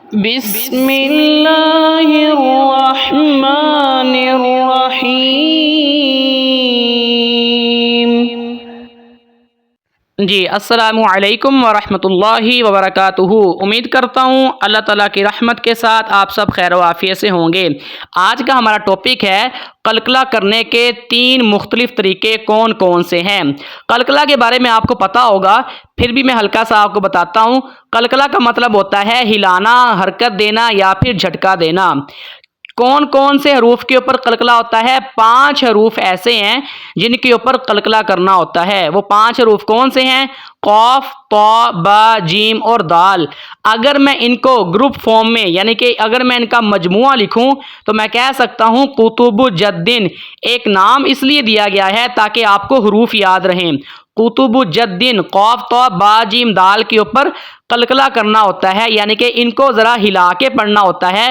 بسم اللہ الرحمن الرحیم۔ جی السلام علیکم ورحمۃ اللہ وبرکاتہ۔ امید کرتا ہوں اللہ تعالیٰ کی رحمت کے ساتھ آپ سب خیر و عافیت سے ہوں گے۔ آج کا ہمارا ٹاپک ہے قلقلہ کرنے کے 3 مختلف طریقے کون کون سے ہیں۔ قلقلہ کے بارے میں آپ کو پتہ ہوگا، پھر بھی میں ہلکا سا آپ کو بتاتا ہوں۔ قلقلہ کا مطلب ہوتا ہے ہلانا، حرکت دینا یا پھر جھٹکا دینا۔ کون کون سے حروف کے اوپر قلقلہ ہوتا ہے؟ 5 حروف ایسے ہیں جن کے اوپر قلقلہ کرنا ہوتا ہے۔ وہ 5 حروف کون سے ہیں؟ قاف، طا، با، جیم اور دال۔ اگر میں ان کو گروپ فارم میں یعنی کہ اگر میں ان کا مجموعہ لکھوں تو میں کہہ سکتا ہوں قطب جدن۔ ایک نام اس لیے دیا گیا ہے تاکہ آپ کو حروف یاد رہیں۔ قطب جدن، قاف، طا، با، جیم، دال کے اوپر قلقلہ کرنا ہوتا ہے، یعنی کہ ان کو ذرا ہلا کے پڑھنا ہوتا ہے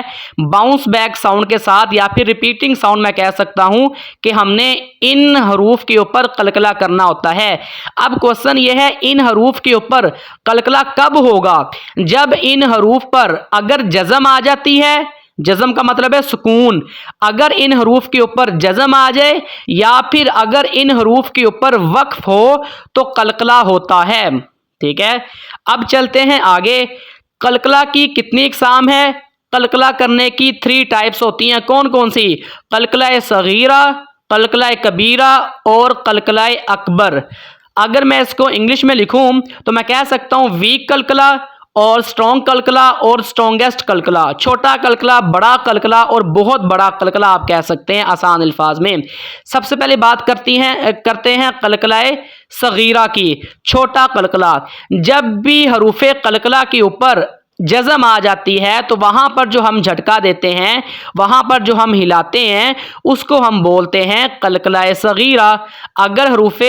باؤنس بیک ساؤنڈ کے ساتھ، یا پھر ریپیٹنگ ساؤنڈ میں کہہ سکتا ہوں کہ ہم نے ان حروف کے اوپر قلقلہ کرنا ہوتا ہے۔ اب کوশ্چن یہ ہے ان حروف کے اوپر قلقلہ کب ہوگا؟ جب ان حروف پر اگر جزم آ جاتی ہے، جزم کا مطلب ہے سکون، اگر ان حروف کے اوپر جزم آ جائے یا پھر اگر ان حروف کے اوپر وقف ہو تو قلقلہ ہوتا ہے۔ ٹھیک ہے، اب چلتے ہیں آگے۔ قلقلہ کی کتنی اقسام ہے؟ قلقلہ کرنے کی 3 ٹائپس ہوتی ہیں۔ کون کون سی؟ قلقلہ صغیرہ، قلقلہ کبیرہ اور قلقلہ اکبر۔ اگر میں اس کو انگلش میں لکھوں تو میں کہہ سکتا ہوں ویک قلقلہ اور اسٹرانگ قلقلہ اور اسٹرانگیسٹ قلقلہ، چھوٹا قلقلہ، بڑا قلقلہ اور بہت بڑا قلقلہ آپ کہہ سکتے ہیں آسان الفاظ میں۔ سب سے پہلے بات کرتے ہیں قلقلہ صغیرہ کی، چھوٹا قلقلہ۔ جب بھی حروف قلقلہ کے اوپر جزم آ جاتی ہے تو وہاں پر جو ہم جھٹکا دیتے ہیں، وہاں پر جو ہم ہلاتے ہیں، اس کو ہم بولتے ہیں قلقلہ صغیرہ۔ اگر حروف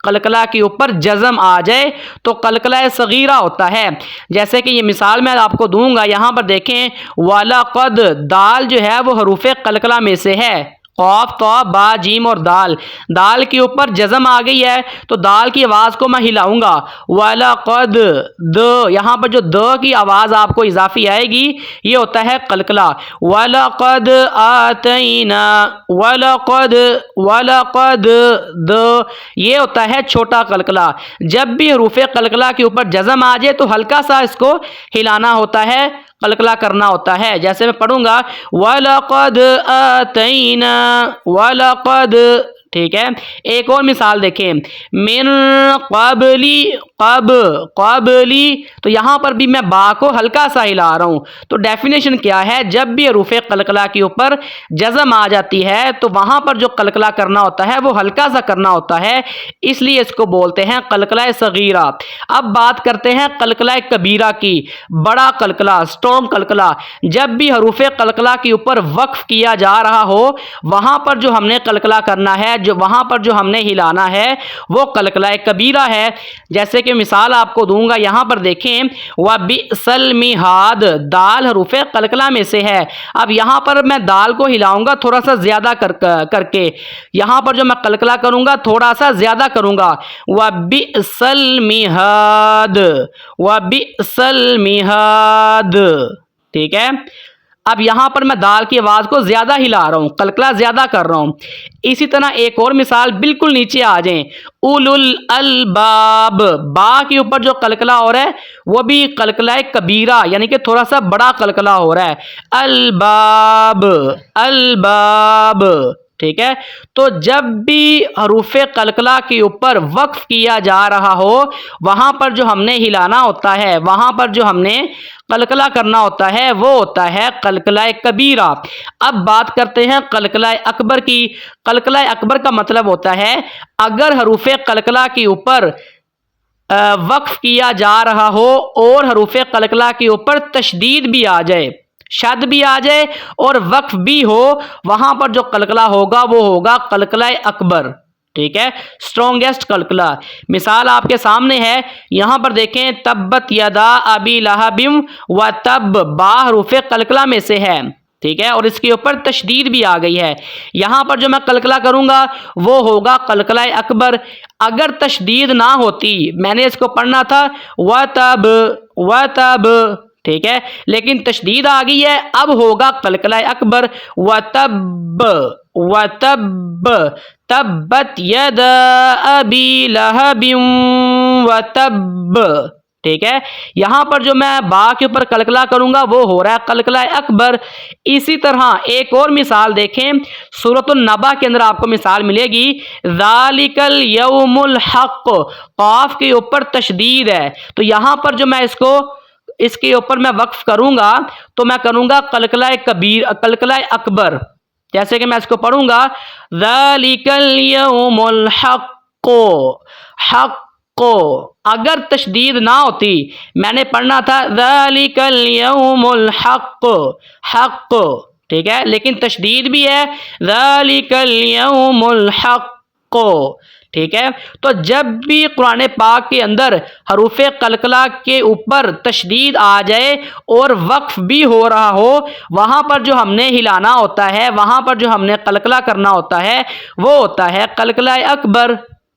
قلقلہ کے اوپر جزم آ جائے تو قلقلہ صغیرہ ہوتا ہے۔ جیسے کہ یہ مثال میں آپ کو دوں گا، یہاں پر دیکھیں وَلَقَدْ، دال جو ہے وہ حروف قلقلہ میں سے ہے۔ قاف، طا، با، جیم اور دال، دال کے اوپر جزم آ گئی ہے تو دال کی آواز کو میں ہلاؤں گا۔ وَلَقَدْ، د، یہاں پر جو د کی آواز آپ کو اضافی آئے گی یہ ہوتا ہے قلقلہ۔ وَلَقَدْ آتَيْنَا، وَلَقَدْ، د، یہ ہوتا ہے چھوٹا قلقلہ۔ جب بھی حروف قلقلہ کے اوپر جزم آ جائے تو ہلکا سا اس کو ہلانا ہوتا ہے، قلقلہ کرنا ہوتا ہے۔ جیسے میں پڑھوں گا وَلَقَدْ آتَيْنَا، وَلَقَدْ۔ ٹھیک ہے، ایک اور مثال دیکھیں، من قبلی، قبلی، تو یہاں پر بھی میں با کو ہلکا سا ہلا رہا ہوں۔ تو ڈیفینیشن کیا ہے؟ جب بھی حروف قلقلہ کے اوپر جزم آ جاتی ہے تو وہاں پر جو قلقلہ کرنا ہوتا ہے وہ ہلکا سا کرنا ہوتا ہے، اس لیے اس کو بولتے ہیں قلقلہ صغیرہ۔ اب بات کرتے ہیں قلقلہ کبیرہ کی، بڑا قلقلہ، اسٹرانگ قلقلہ۔ جب بھی حروف قلقلہ کے اوپر وقف کیا جا رہا ہو وہاں پر جو ہم نے قلقلہ کرنا ہے، وہاں پر جو ہم نے ہلانا ہے وہ قلقلہ کبیرہ ہے۔ جیسے کہ مثال آپ کو دوں گا، یہاں پر دیکھیں وَبِئْسَ الْمِہَادُ، دال حروف قلقلہ میں سے ہے۔ اب یہاں پر میں دال کو ہلاؤں گا تھوڑا سا زیادہ کر کے، یہاں پر جو میں قلقلہ کروں گا تھوڑا سا زیادہ کروں گا، وَبِئْسَ الْمِہَادُ، وَبِئْسَ الْمِہَادُ۔ ٹھیک ہے، اب یہاں پر میں دال کی آواز کو زیادہ ہلا رہا ہوں، قلقلہ زیادہ کر رہا ہوں۔ اسی طرح ایک اور مثال، بالکل نیچے آ جائیں، اولو الالباب، با کے اوپر جو قلقلہ ہو رہا ہے وہ بھی قلقلہ کبیرہ یعنی کہ تھوڑا سا بڑا قلقلہ ہو رہا ہے، الباب، الباب۔ ٹھیک ہے، تو جب بھی حروف قلقلہ کے اوپر وقف کیا جا رہا ہو وہاں پر جو ہم نے ہلانا ہوتا ہے، وہاں پر جو ہم نے قلقلہ کرنا ہوتا ہے وہ ہوتا ہے قلقلہ کبیرہ۔ اب بات کرتے ہیں قلقلہ اکبر کی۔ قلقلہ اکبر کا مطلب ہوتا ہے اگر حروف قلقلہ کے اوپر وقف کیا جا رہا ہو اور حروف قلقلہ کے اوپر تشدید بھی آ جائے، شد بھی آ جائے اور وقف بھی ہو، وہاں پر جو قلقلہ ہوگا وہ ہوگا قلقلہ اکبر۔ ٹھیک ہے، اسٹرانگیسٹ قلقلہ۔ مثال آپ کے سامنے ہے، یہاں پر دیکھیں تبت یدا ابی لہب وتب، با حروف قلقلہ میں سے ہے۔ ٹھیک ہے، اور اس کے اوپر تشدید بھی آ گئی ہے، یہاں پر جو میں قلقلہ کروں گا وہ ہوگا قلقلہ اکبر۔ اگر تشدید نہ ہوتی، میں نے اس کو پڑھنا تھا وتب، وتب، ٹھیک ہے، لیکن تشدید آ گئی ہے، اب ہوگا قلقلہ اکبر، وتب وتب تبت یدا ابی لہب وتب، ٹھیک ہے، یہاں پر جو میں با کے اوپر قلقلہ کروں گا وہ ہو رہا ہے قلقلہ اکبر۔ اسی طرح ایک اور مثال دیکھیں، سورۃ النبا کے اندر آپ کو مثال ملے گی، ذالک الیوم الحق، قاف کے اوپر تشدید ہے، تو یہاں پر جو میں اس کے اوپر میں وقف کروں گا تو میں کروں گا قلقلہ کبیر، قلقلہ اکبر، جیسے کہ میں اس کو پڑھوں گا، ذالک الیوم الحق، حق، اگر تشدید نہ ہوتی میں نے پڑھنا تھا ذالک الیوم الحق، حق، ٹھیک ہے، لیکن تشدید بھی ہے، ذالک الیوم الحق، ٹھیک ہے، تو جب بھی قرآن پاک کے اندر حروف قلقلہ کے اوپر تشدید آ جائے اور وقف بھی ہو رہا ہو، وہاں پر جو ہم نے ہلانا ہوتا ہے، وہاں پر جو ہم نے قلقلہ کرنا ہوتا ہے وہ ہوتا ہے قلقلہ اکبر۔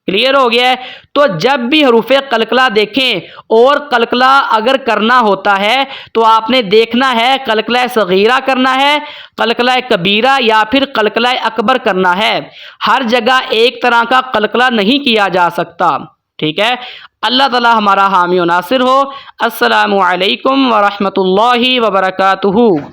کلیئر ہو گیا ہے؟ تو جب بھی حروف قلقلہ دیکھیں اور قلقلہ اگر کرنا ہوتا ہے تو آپ نے دیکھنا ہے قلقلہ صغیرہ کرنا ہے، قلقلہ کبیرہ یا پھر قلقلہ اکبر کرنا ہے، ہر جگہ ایک طرح کا قلقلہ نہیں کیا جا سکتا، ٹھیک ہے۔ اللہ تعالی ہمارا حامی و ناصر ہو۔ السلام علیکم ورحمۃ اللہ وبرکاتہ۔